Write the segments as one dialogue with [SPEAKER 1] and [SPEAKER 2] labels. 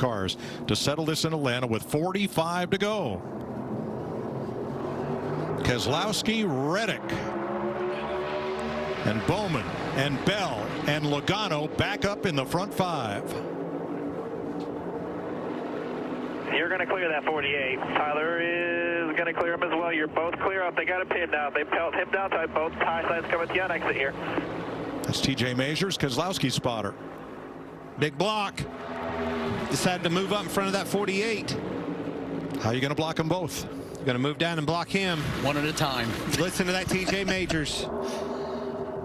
[SPEAKER 1] cars to settle this in Atlanta with 45 to go. Keselowski, Reddick, and Bowman, and Bell, and Logano back up in the front 5.
[SPEAKER 2] You're going to clear that 48. Tyler is going to clear him as well. You're both clear up. They got a pin now. They pelt him down. So both high sides coming to you on exit here.
[SPEAKER 1] That's TJ Majors, Keselowski's spotter.
[SPEAKER 3] Big block. Decided to move up in front of that 48.
[SPEAKER 1] How are you going to block them both?
[SPEAKER 3] Going to move down and block him.
[SPEAKER 4] One at a time.
[SPEAKER 3] Listen to that TJ Majors.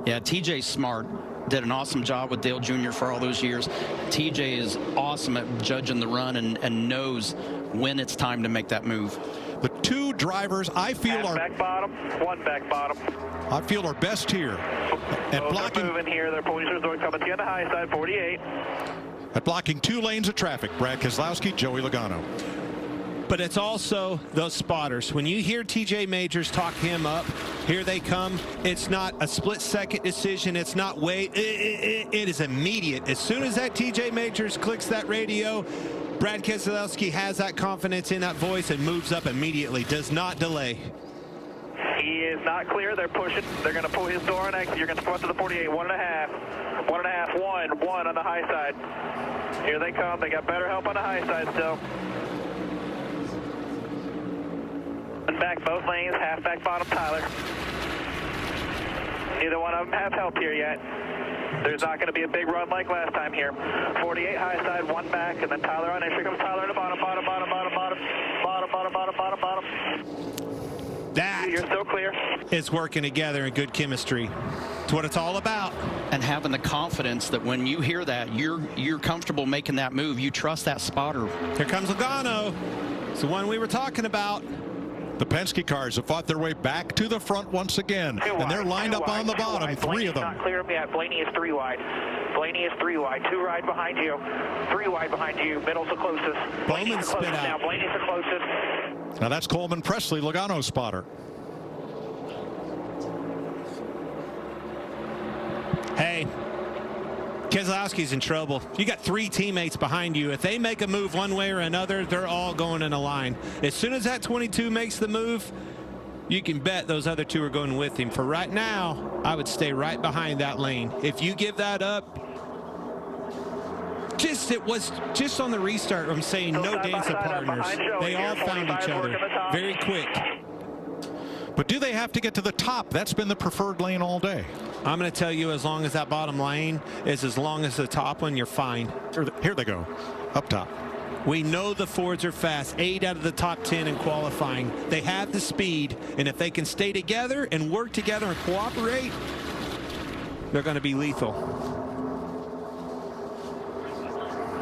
[SPEAKER 4] Yeah, TJ's smart. Did an awesome job with Dale Jr. for all those years. TJ is awesome at judging the run and knows when it's time to make that move.
[SPEAKER 1] The two drivers I feel
[SPEAKER 2] Half
[SPEAKER 1] are
[SPEAKER 2] back bottom, one back bottom.
[SPEAKER 1] I feel are best here at
[SPEAKER 2] Both
[SPEAKER 1] blocking.
[SPEAKER 2] are moving here. Their police resort coming to you on the high side, 48.
[SPEAKER 1] At blocking 2 lanes of traffic. Brad Keselowski, Joey Logano.
[SPEAKER 3] But it's also those spotters. When you hear TJ Majors talk him up, here they come. It's not a split-second decision. It's not wait. It is immediate. As soon as that TJ Majors clicks that radio, Brad Keselowski has that confidence in that voice and moves up immediately. Does not delay.
[SPEAKER 2] He is not clear. They're pushing. They're going to pull his door on exit. You're going to come up to the 48. 1.5. 1.5. 1 on the high side. Here they come. They got better help on the high side still. And back both lanes. Half back bottom, Tyler. Neither one of them have help here yet. There's not going to be a big run like last time here. 48 high side, 1 back, and then Tyler on exit. Here comes Tyler in the bottom, bottom, bottom, bottom, bottom, bottom, bottom, bottom, bottom, bottom.
[SPEAKER 3] That
[SPEAKER 2] You're still clear.
[SPEAKER 3] is working together in good chemistry. It's what it's all about.
[SPEAKER 4] And having the confidence that when you hear that, you're comfortable making that move. You trust that spotter.
[SPEAKER 3] Here comes Logano. It's the one we were talking about.
[SPEAKER 1] The Penske cars have fought their way back to the front once again, and they're lined up on the bottom, 3 of them.
[SPEAKER 2] Not clear yet. Blaney is 3 wide. Blaney is 3 wide. 2 wide behind you. 3 wide behind you. Middle's the closest.
[SPEAKER 3] Bowman
[SPEAKER 2] the
[SPEAKER 3] spit
[SPEAKER 2] closest
[SPEAKER 3] out.
[SPEAKER 2] now. Blaney's the closest.
[SPEAKER 1] Now that's Coleman Presley, Logano's spotter.
[SPEAKER 3] Hey, Keselowski's in trouble. You got 3 teammates behind you. If they make a move one way or another, they're all going in a line. As soon as that 22 makes the move, you can bet those other 2 are going with him. For right now, I would stay right behind that lane. If you give that up, it was just on the restart. I'm saying no dance of partners. They all found each other very quick.
[SPEAKER 1] But do they have to get to the top? That's been the preferred lane all day.
[SPEAKER 3] I'm going to tell you, as long as that bottom lane is as long as the top one, you're fine.
[SPEAKER 1] Here they go, up top.
[SPEAKER 3] We know the Fords are fast. 8 out of the top 10 in qualifying. They have the speed, and if they can stay together and work together and cooperate, they're going to be lethal.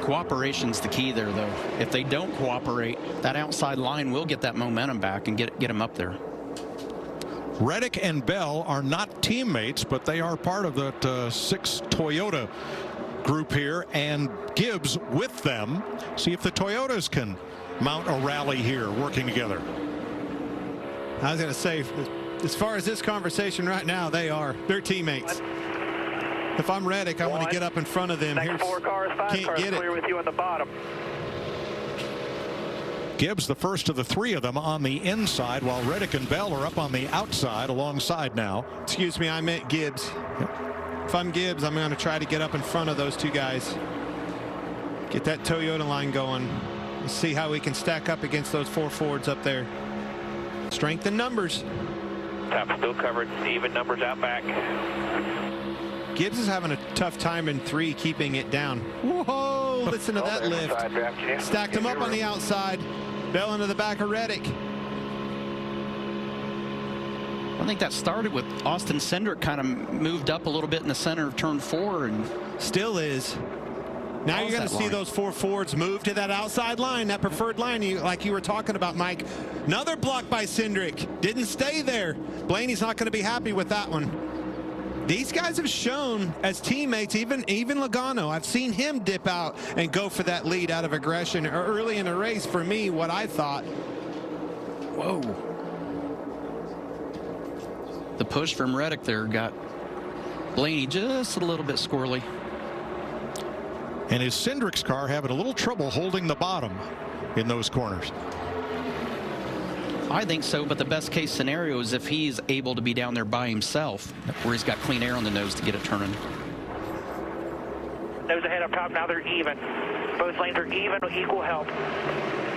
[SPEAKER 4] Cooperation's the key there, though. If they don't cooperate, that outside line will get that momentum back and get them up there.
[SPEAKER 1] Reddick and Bell are not teammates, but they are part of that 6 Toyota group here, and Gibbs with them. See if the Toyotas can mount a rally here, working together.
[SPEAKER 3] I was going to say, as far as this conversation right now, they're teammates. If I'm Reddick, I want to get up in front of them.
[SPEAKER 2] Next 4 cars, 5 cars clear with you on the bottom.
[SPEAKER 1] Gibbs, the first of the 3 of them, on the inside, while Reddick and Bell are up on the outside alongside now.
[SPEAKER 3] Excuse me, I meant Gibbs. If I'm Gibbs, I'm going to try to get up in front of those 2 guys. Get that Toyota line going. Let's see how we can stack up against those 4 Fords up there. Strength in numbers.
[SPEAKER 2] Top still covered. Even numbers out back.
[SPEAKER 3] Gibbs is having a tough time in 3, keeping it down. Whoa, listen to that lift. Stacked him up on the outside. Bell into the back of Reddick.
[SPEAKER 4] I think that started with Austin Cindric kind of moved up a little bit in the center of turn 4 and
[SPEAKER 3] still is. Now you're going to see those 4 Fords move to that outside line, that preferred line, like you were talking about, Mike. Another block by Cindric. Didn't stay there. Blaney's not going to be happy with that one. These guys have shown as teammates, even Logano, I've seen him dip out and go for that lead out of aggression early in the race. For me, what I thought.
[SPEAKER 4] Whoa. The push from Reddick there got Blaney just a little bit squirrely.
[SPEAKER 1] And is Cindric's car having a little trouble holding the bottom in those corners?
[SPEAKER 4] I think so, but the best case scenario is if he's able to be down there by himself, where he's got clean air on the nose to get it turning.
[SPEAKER 2] Nose ahead up top, now they're even. Both lanes are even, equal help.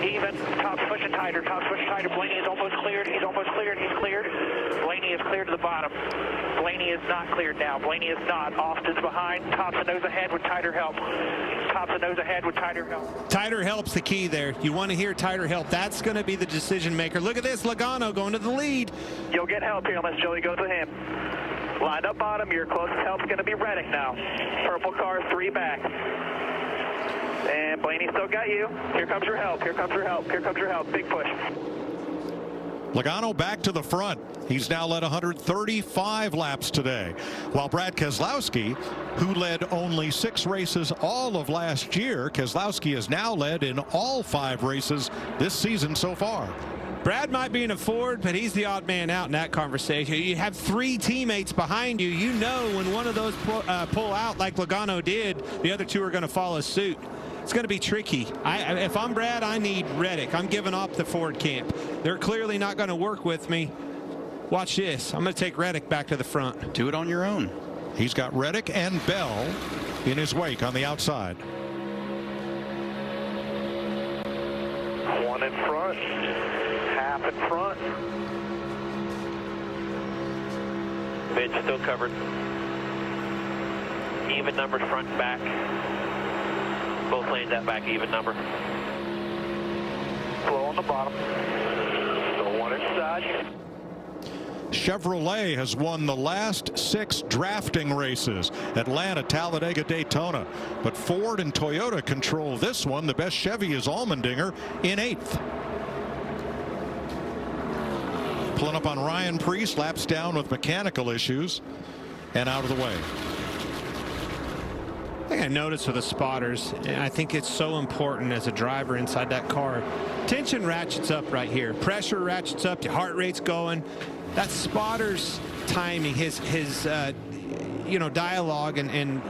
[SPEAKER 2] Even, top's pushing tighter, Blaney is almost cleared, he's cleared. Blaney is cleared to the bottom. Blaney is not cleared now, Blaney is not. Austin's behind, tops and nose ahead with tighter help.
[SPEAKER 3] Tighter help's the key there. You want to hear tighter help. That's going to be the decision maker. Look at this, Logano going to the lead.
[SPEAKER 2] You'll get help here unless Joey goes with him. Lined up bottom, your closest help's going to be Reddick now. Purple car, 3 back. And Blaney still got you. Here comes your help. Big push.
[SPEAKER 1] Logano back to the front. He's now led 135 laps today, while Brad Keselowski, who led only 6 races all of last year, Keselowski has now led in all 5 races this season so far.
[SPEAKER 3] Brad might be in a Ford, but he's the odd man out in that conversation. You have 3 teammates behind you. You know when one of those pull out like Logano did, the other 2 are going to follow suit. It's going to be tricky. If I'm Brad, I need Reddick. I'm giving up the Ford camp. They're clearly not going to work with me. Watch this. I'm going to take Reddick back to the front.
[SPEAKER 4] Do it on your own.
[SPEAKER 1] He's got Reddick and Bell in his wake on the outside.
[SPEAKER 2] 1 in front, half in front. Mid's still covered. Even numbers front and back. Both lanes that back, even number. Slow on the bottom. Still 1 inside.
[SPEAKER 1] Chevrolet has won the last 6 drafting races: Atlanta, Talladega, Daytona. But Ford and Toyota control this one. The best Chevy is Allmendinger in 8th. Pulling up on Ryan Preece, laps down with mechanical issues and out of the way.
[SPEAKER 3] I think I noticed with the spotters, and I think it's so important as a driver inside that car. Tension ratchets up right here. Pressure ratchets up. Your heart rate's going. That spotter's timing, his dialogue and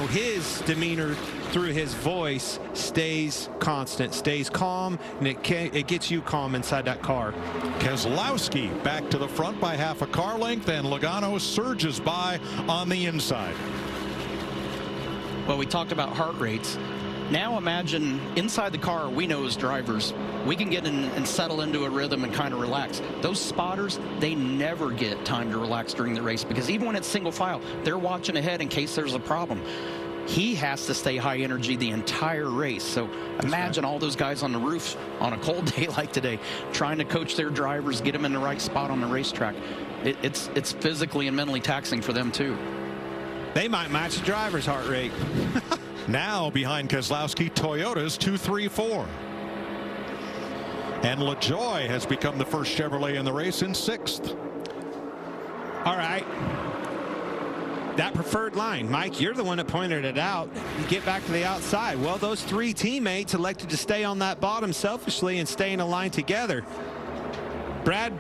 [SPEAKER 3] his demeanor through his voice stays constant, stays calm, and it gets you calm inside that car.
[SPEAKER 1] Keselowski back to the front by half a car length, and Logano surges by on the inside.
[SPEAKER 4] Well, we talked about heart rates. Now imagine inside the car, we know as drivers, we can get in and settle into a rhythm and kind of relax. Those spotters, they never get time to relax during the race, because even when it's single file, they're watching ahead in case there's a problem. He has to stay high energy the entire race. So imagine all those guys on the roof on a cold day like today, trying to coach their drivers, get them in the right spot on the racetrack. It's physically and mentally taxing for them too.
[SPEAKER 3] They might match the driver's heart rate.
[SPEAKER 1] Now behind Keselowski, Toyota's 2, 3, 4. And LaJoie has become the first Chevrolet in the race in 6th.
[SPEAKER 3] All right. That preferred line, Mike, you're the one that pointed it out. You get back to the outside. Well, those 3 teammates elected to stay on that bottom selfishly and stay in a line together. Brad,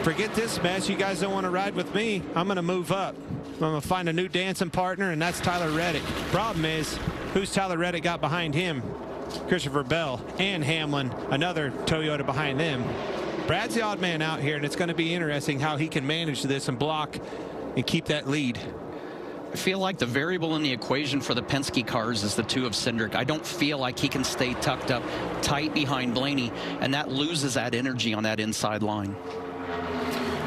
[SPEAKER 3] forget this mess. You guys don't want to ride with me. I'm going to move up. I'm going to find a new dancing partner, and that's Tyler Reddick. Problem is, who's Tyler Reddick got behind him? Christopher Bell and Hamlin, another Toyota behind them. Brad's the odd man out here, and it's going to be interesting how he can manage this and block and keep that lead.
[SPEAKER 4] I feel like the variable in the equation for the Penske cars is the 2 of Cindric. I don't feel like he can stay tucked up tight behind Blaney, and that loses that energy on that inside line.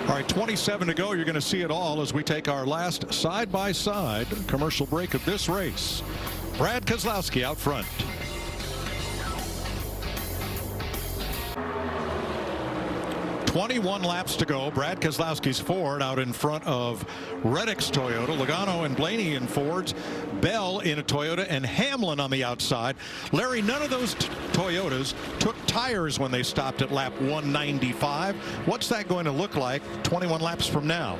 [SPEAKER 1] All right, 27 to go. You're going to see it all as we take our last side-by-side commercial break of this race. Brad Keselowski out front. 21 laps to go. Brad Keselowski's Ford out in front of Reddick's Toyota. Logano and Blaney in Fords. Bell in a Toyota, and Hamlin on the outside. Larry, none of those Toyotas took tires when they stopped at lap 195. What's that going to look like 21 laps from now?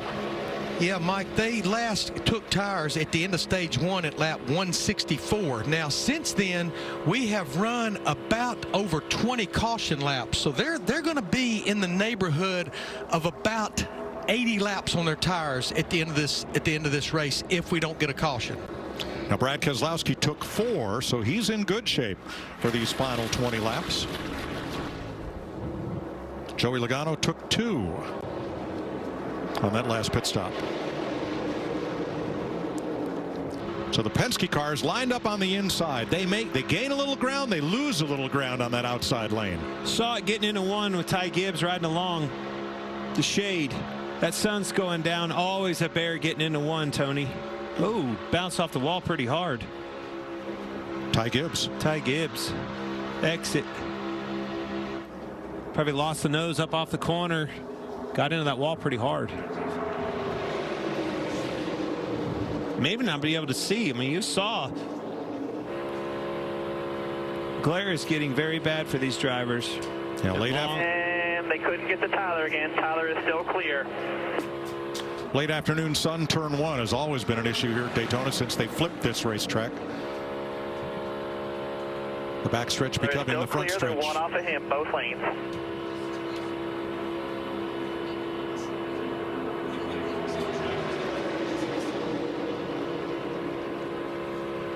[SPEAKER 5] Yeah, Mike, they last took tires at the end of stage 1 at lap 164. Now, since then, we have run about over 20 caution laps. So they're going to be in the neighborhood of about 80 laps on their tires at the end of this race if we don't get a caution.
[SPEAKER 1] Now Brad Keselowski took 4, so he's in good shape for these final 20 laps. Joey Logano took 2 on that last pit stop. So the Penske cars lined up on the inside. They gain a little ground, they lose a little ground on that outside lane.
[SPEAKER 3] Saw it getting into 1 with Ty Gibbs riding along the shade. That sun's going down. Always a bear getting into 1, Tony. Oh, bounced off the wall pretty hard.
[SPEAKER 1] Ty Gibbs.
[SPEAKER 3] Ty Gibbs. Exit. Probably lost the nose up off the corner. Got into that wall pretty hard. Maybe not be able to see. I mean, you saw. Glare is getting very bad for these drivers.
[SPEAKER 1] Yeah, late
[SPEAKER 2] and they couldn't get to Tyler again. Tyler is still clear.
[SPEAKER 1] Late afternoon sun, turn 1 has always been an issue here at Daytona since they flipped this racetrack. The backstretch becoming the front stretch.
[SPEAKER 2] They're 1 off of him, both lanes.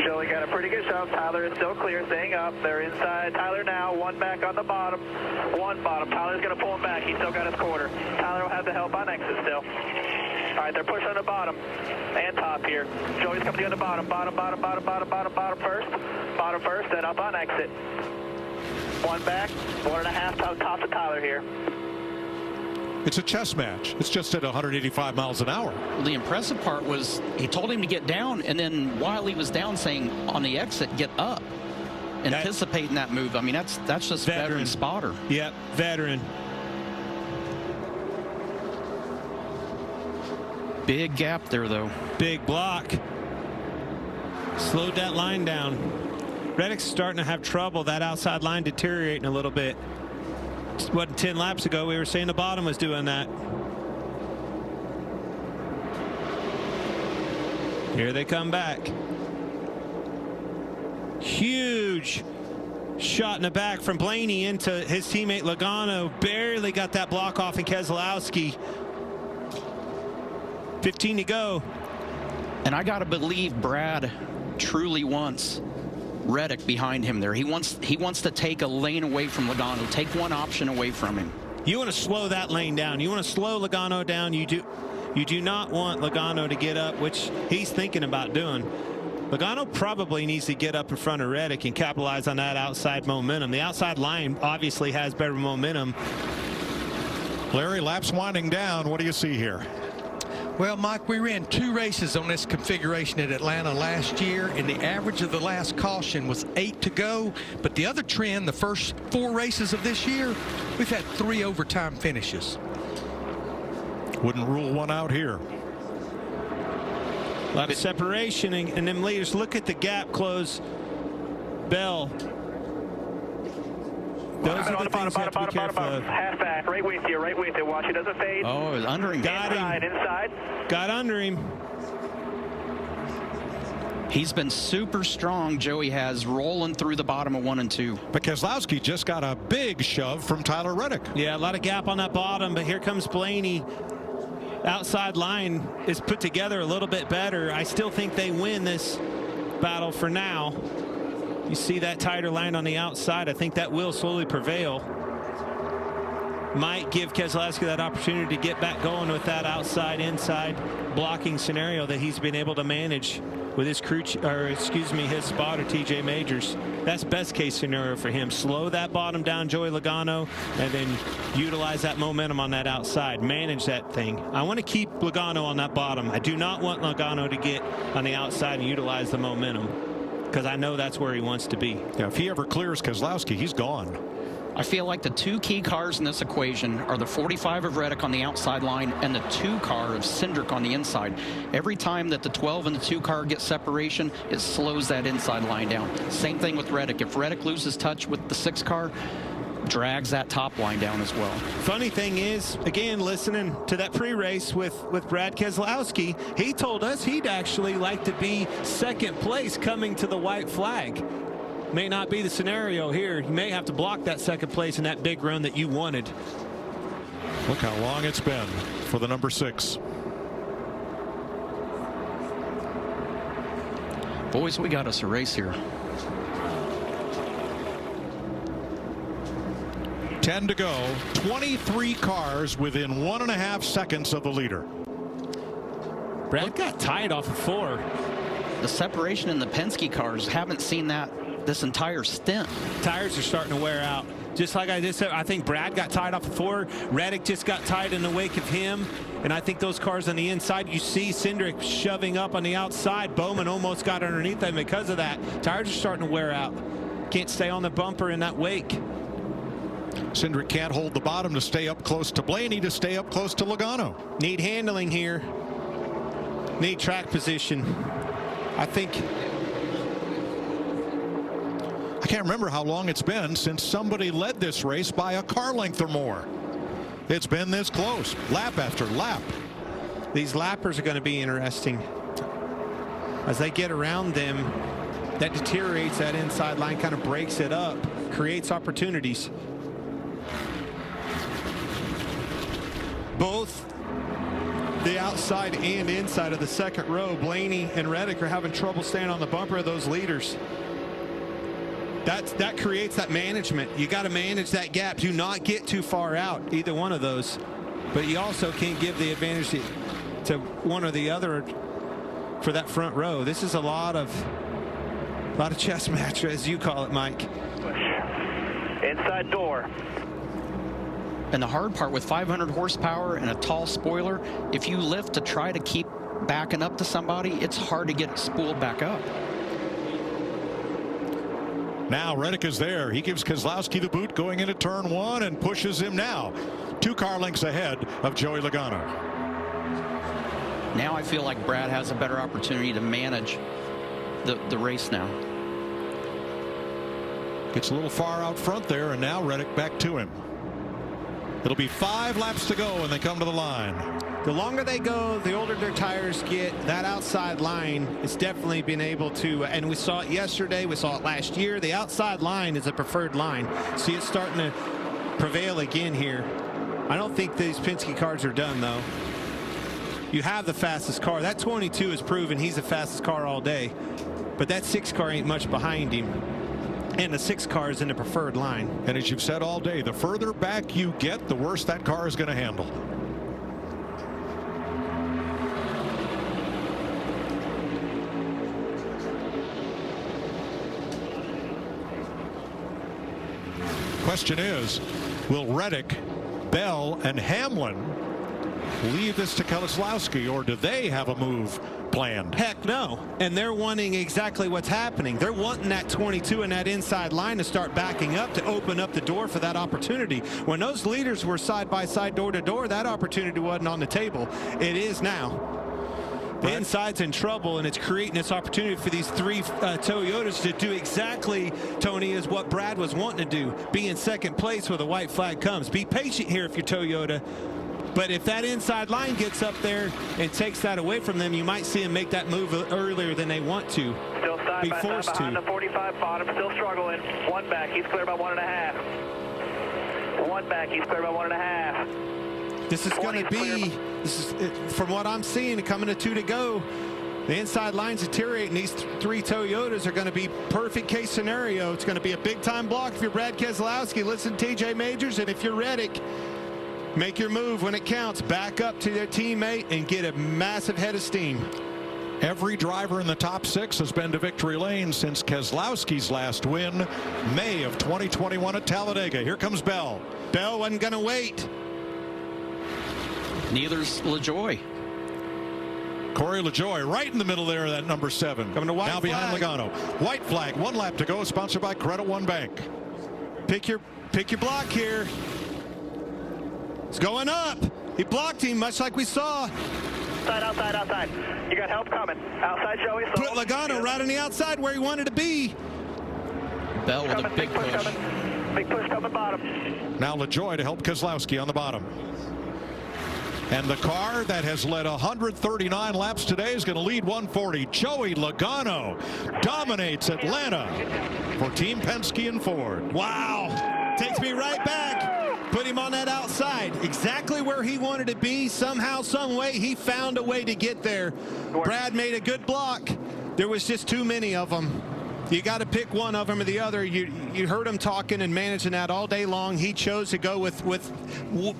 [SPEAKER 2] Joey got a pretty good shove. Tyler is still clear, staying up. They're inside Tyler now. 1 back on the bottom. 1 bottom. Tyler's going to pull him back. He's still got his quarter. Tyler will have the help on exit still. All right, they're pushing on the bottom and top here. Joey's coming to the bottom. Bottom first. Bottom first, then up on exit. 1 back, 1.5 top to Tyler here.
[SPEAKER 1] It's a chess match. It's just at 185 miles an hour.
[SPEAKER 4] The impressive part was he told him to get down, and then while he was down, saying on the exit, get up. Anticipating that move. I mean, that's just veteran spotter.
[SPEAKER 3] Yep, veteran.
[SPEAKER 4] Big gap there, though.
[SPEAKER 3] Big block. Slowed that line down. Reddick's starting to have trouble. That outside line deteriorating a little bit. What, 10 laps ago we were saying the bottom was doing that. Here they come back. Huge shot in the back from Blaney into his teammate Logano. Barely got that block off in Keselowski. 15 to go.
[SPEAKER 4] And I got to believe Brad truly wants Reddick behind him there. He wants to take a lane away from Logano, take 1 option away from him.
[SPEAKER 3] You want to slow that lane down. You want to slow Logano down. You do not want Logano to get up, which he's thinking about doing. Logano probably needs to get up in front of Reddick and capitalize on that outside momentum. The outside line obviously has better momentum.
[SPEAKER 1] Larry, laps winding down. What do you see here?
[SPEAKER 5] Well, Mike, we ran 2 races on this configuration at Atlanta last year, and the average of the last caution was 8 to go. But the other trend, the first 4 races of this year, we've had 3 overtime finishes.
[SPEAKER 1] Wouldn't rule one out here.
[SPEAKER 3] A lot of separation, and them leaders, look at the gap close. Bell. Those are the things you have to be careful of.
[SPEAKER 2] Half back, right with you. Watch it doesn't fade.
[SPEAKER 4] Oh, it was under him.
[SPEAKER 3] Got him.
[SPEAKER 2] Inside.
[SPEAKER 3] Got under him.
[SPEAKER 4] He's been super strong, Joey has, rolling through the bottom of 1 and 2.
[SPEAKER 1] But Keselowski just got a big shove from Tyler Reddick.
[SPEAKER 3] Yeah, a lot of gap on that bottom, but here comes Blaney. Outside line is put together a little bit better. I still think they win this battle for now. You see that tighter line on the outside. I think that will slowly prevail. Might give Keselowski that opportunity to get back going with that outside-inside blocking scenario that he's been able to manage with his crew, his spotter, TJ Majors. That's best case scenario for him. Slow that bottom down, Joey Logano, and then utilize that momentum on that outside. Manage that thing. I want to keep Logano on that bottom. I do not want Logano to get on the outside and utilize the momentum, because I know that's where he wants to be.
[SPEAKER 1] Yeah, if he ever clears Keselowski, he's gone.
[SPEAKER 4] I feel like the 2 key cars in this equation are the 45 of Reddick on the outside line and the 2 car of Cindric on the inside. Every time that the 12 and the 2 car get separation, it slows that inside line down. Same thing with Reddick. If Reddick loses touch with the 6 car, drags that top line down as well.
[SPEAKER 3] Funny thing is, again, listening to that pre-race with Brad Keselowski, he told us he'd actually like to be second place coming to the white flag. May not be the scenario here. You may have to block that second place in that big run that you wanted.
[SPEAKER 1] Look how long it's been for the number 6.
[SPEAKER 4] Boys, we got us a race here.
[SPEAKER 1] 10 to go. 23 cars within 1.5 seconds of the leader.
[SPEAKER 3] Brad got tied off of 4.
[SPEAKER 4] The separation in the Penske cars, haven't seen that this entire stint.
[SPEAKER 3] Tires are starting to wear out. Just like I just said, I think Brad got tied off of 4. Reddick just got tied in the wake of him. And I think those cars on the inside, you see Cindric shoving up on the outside. Bowman almost got underneath them because of that. Tires are starting to wear out. Can't stay on the bumper in that wake.
[SPEAKER 1] Cindric can't hold the bottom to stay up close to Blaney, to stay up close to Logano.
[SPEAKER 3] Need handling here. Need track position. I
[SPEAKER 1] can't remember how long it's been since somebody led this race by a car length or more. It's been this close, lap after lap.
[SPEAKER 3] These lappers are going to be interesting. As they get around them, that deteriorates that inside line, kind of breaks it up, creates opportunities. Both the outside and inside of the second row, Blaney and Reddick are having trouble staying on the bumper of those leaders. That creates that management. You got to manage that gap. Do not get too far out, either one of those. But you also can't give the advantage to one or the other for that front row. This is a lot of chess match, as you call it, Mike.
[SPEAKER 2] Inside door.
[SPEAKER 4] And the hard part with 500 horsepower and a tall spoiler, if you lift to try to keep backing up to somebody, it's hard to get it spooled back up.
[SPEAKER 1] Now Reddick is there. He gives Keselowski the boot going into turn 1 and pushes him now 2 car lengths ahead of Joey Logano.
[SPEAKER 4] Now I feel like Brad has a better opportunity to manage the race now.
[SPEAKER 1] Gets a little far out front there, and now Reddick back to him. It'll be 5 laps to go when they come to the line.
[SPEAKER 3] The longer they go, the older their tires get. That outside line is definitely been able to, and we saw it yesterday, we saw it last year. The outside line is a preferred line. See it starting to prevail again here. I don't think these Penske cars are done, though. You have the fastest car. That 22 has proven he's the fastest car all day. But that 6 car ain't much behind him. And the 6 car is in the preferred line.
[SPEAKER 1] And as you've said all day, the further back you get, the worse that car is going to handle. Question is, will Reddick, Bell, and Hamlin leave this to Keselowski, or do they have a move planned?
[SPEAKER 3] Heck no. And they're wanting exactly what's happening. They're wanting that 22 and that inside line to start backing up, to open up the door for that opportunity. When those leaders were side by side, door to door, that opportunity wasn't on the table. It is now. The inside's in trouble, and it's creating this opportunity for these 3 Toyotas to do exactly, Tony, is what Brad was wanting to do. Be in second place where the white flag comes. Be patient here if you're Toyota. But if that inside line gets up there and takes that away from them, you might see them make that move earlier than they want to.
[SPEAKER 2] Still side by side behind the 45 bottom, still struggling. 1 back, he's clear by 1.5. 1 back, he's clear by 1.5.
[SPEAKER 3] This is going to be, from what I'm seeing, coming to 2 to go. The inside line's deteriorating. These 3 Toyotas are going to be perfect case scenario. It's going to be a big time block if you're Brad Keselowski. Listen to TJ Majors, and if you're Reddick, make your move when it counts. Back up to their teammate and get a massive head of steam.
[SPEAKER 1] Every driver in the top 6 has been to victory lane since Keselowski's last win, May of 2021 at Talladega. Here comes Bell.
[SPEAKER 3] Bell wasn't going to wait.
[SPEAKER 4] Neither's LaJoie.
[SPEAKER 1] Corey LaJoie right in the middle there, that number 7.
[SPEAKER 3] Coming to white
[SPEAKER 1] now behind Logano. White flag, 1 lap to go, sponsored by Credit One Bank.
[SPEAKER 3] Pick your block here. It's going up. He blocked him, much like we saw.
[SPEAKER 2] Outside. You got help coming. Outside, Joey.
[SPEAKER 3] Put Logano right on the outside where he wanted to be.
[SPEAKER 4] Bell with a big push.
[SPEAKER 2] Big push coming bottom.
[SPEAKER 1] Now LaJoie to help Keselowski on the bottom. And the car that has led 139 laps today is going to lead 140. Joey Logano dominates Atlanta for Team Penske and Ford.
[SPEAKER 3] Wow. Takes me right back. Put him on that outside. Exactly where he wanted to be. Somehow, some way, he found a way to get there. Brad made a good block. There was just too many of them. You got to pick one of them or the other. You heard him talking and managing that all day long. He chose to go with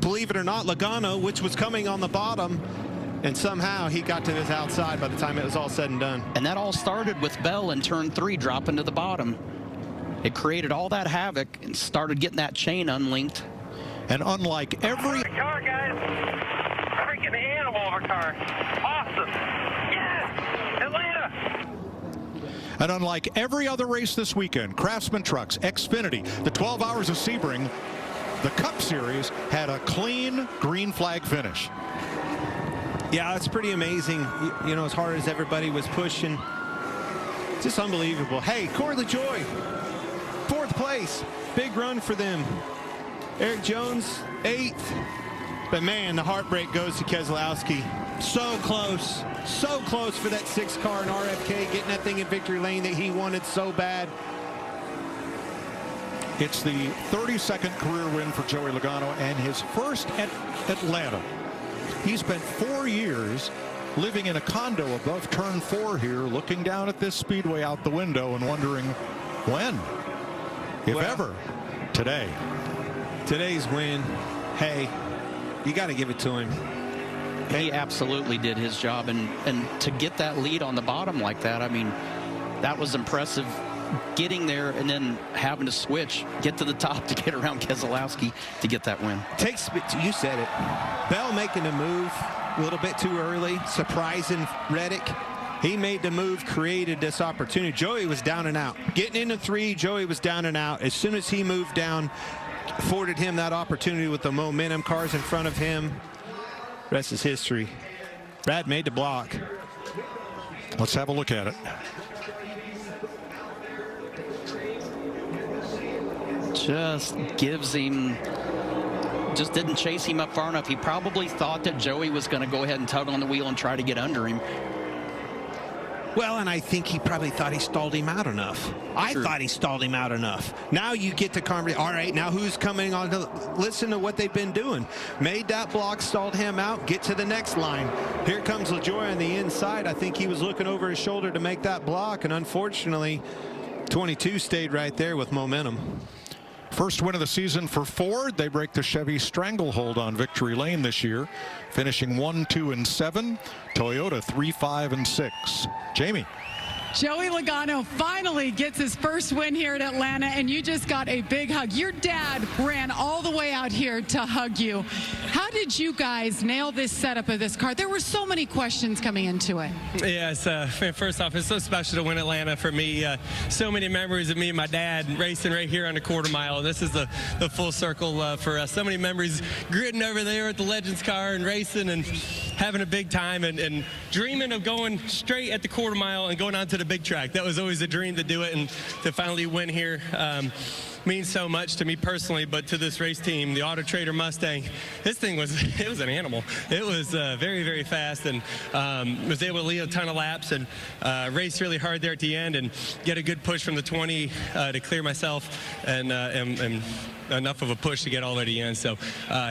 [SPEAKER 3] believe it or not, Logano, which was coming on the bottom. And somehow he got to his outside by the time it was all said and done.
[SPEAKER 4] And that all started with Bell in turn 3 dropping to the bottom. It created all that havoc and started getting that chain unlinked.
[SPEAKER 1] And unlike every
[SPEAKER 2] car, guys, freaking animal of a car. Awesome. Yes, Atlanta.
[SPEAKER 1] And unlike every other race this weekend, Craftsman Trucks, Xfinity, the 12 Hours of Sebring, the Cup Series had a clean green flag finish.
[SPEAKER 3] Yeah, it's pretty amazing. You know, as hard as everybody was pushing, just unbelievable. Hey, Corey LaJoie, 4th place, big run for them. Eric Jones, 8th. But man, the heartbreak goes to Keselowski. So close for that 6th car in RFK, getting that thing in victory lane that he wanted so bad.
[SPEAKER 1] It's the 32nd career win for Joey Logano and his first at Atlanta. He spent 4 years living in a condo above turn 4 here, looking down at this speedway out the window and wondering when, if ever, today.
[SPEAKER 3] Today's win, hey, you got to give it to him.
[SPEAKER 4] He absolutely did his job, and to get that lead on the bottom like that, I mean, that was impressive. Getting there and then having to switch, get to the top to get around Keselowski to get that win.
[SPEAKER 3] You said it. Bell making a move a little bit too early, surprising Reddick. He made the move, created this opportunity. Joey was down and out. Getting into 3, Joey was down and out. As soon as he moved down, afforded him that opportunity with the momentum, cars in front of him. Rest is history. Brad made the block.
[SPEAKER 1] Let's have a look at it.
[SPEAKER 4] Just gives him, just didn't chase him up far enough. He probably thought that Joey was going to go ahead and tug on the wheel and try to get under him.
[SPEAKER 3] Well, and I think he probably thought he stalled him out enough. I thought he stalled him out enough. Now you get to conversation. All right, now who's coming on to listen to what they've been doing? Made that block, stalled him out, get to the next line. Here comes LaJoie on the inside. I think he was looking over his shoulder to make that block, and unfortunately, 22 stayed right there with momentum.
[SPEAKER 1] First win of the season for Ford. They break the Chevy stranglehold on victory lane this year, finishing 1, 2, and 7. Toyota 3, 5, and 6. Jamie.
[SPEAKER 6] Joey Logano finally gets his first win here at Atlanta, and you just got a big hug. Your dad ran all the way out here to hug you. How did you guys nail this setup of this car? There were so many questions coming into it.
[SPEAKER 7] Yeah, first off, it's so special to win Atlanta for me. So many memories of me and my dad racing right here on the quarter mile. This is the full circle for us. So many memories gritting over there at the Legends car and racing and having a big time and dreaming of going straight at the quarter mile and going on to the big track. That was always a dream to do it, and to finally win here means so much to me personally, but to this race team, the Auto Trader Mustang. This thing was an animal. It was very, very fast, and was able to lead a ton of laps and race really hard there at the end and get a good push from the 20 to clear myself and enough of a push to get all the way to the end. So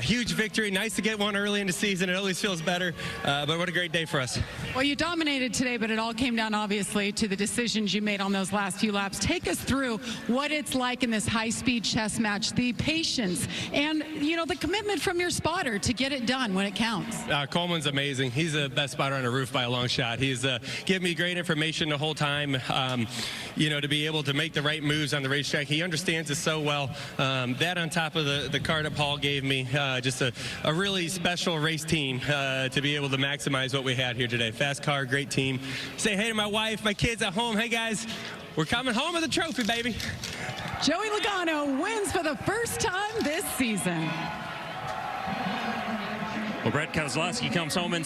[SPEAKER 7] huge victory. Nice to get one early in the season. It always feels better, but what a great day for us.
[SPEAKER 6] Well, you dominated today, but it all came down obviously to the decisions you made on those last few laps. Take us through what it's like in this high-speed chess match, the patience and, you know, the commitment from your spotter to get it done when it counts.
[SPEAKER 7] Coleman's amazing. He's the best spotter on the roof by a long shot. He's given me great information the whole time, you know, to be able to make the right moves on the racetrack. He understands it so well. That on top of the car that Paul gave me, just a really special race team to be able to maximize what we had here today. Fast car, great team. Say hey to my wife, my kids at home. Hey guys, we're coming home with a trophy, baby.
[SPEAKER 6] Joey Logano wins for the first time this season.
[SPEAKER 8] Well, Brett Keselowski comes home in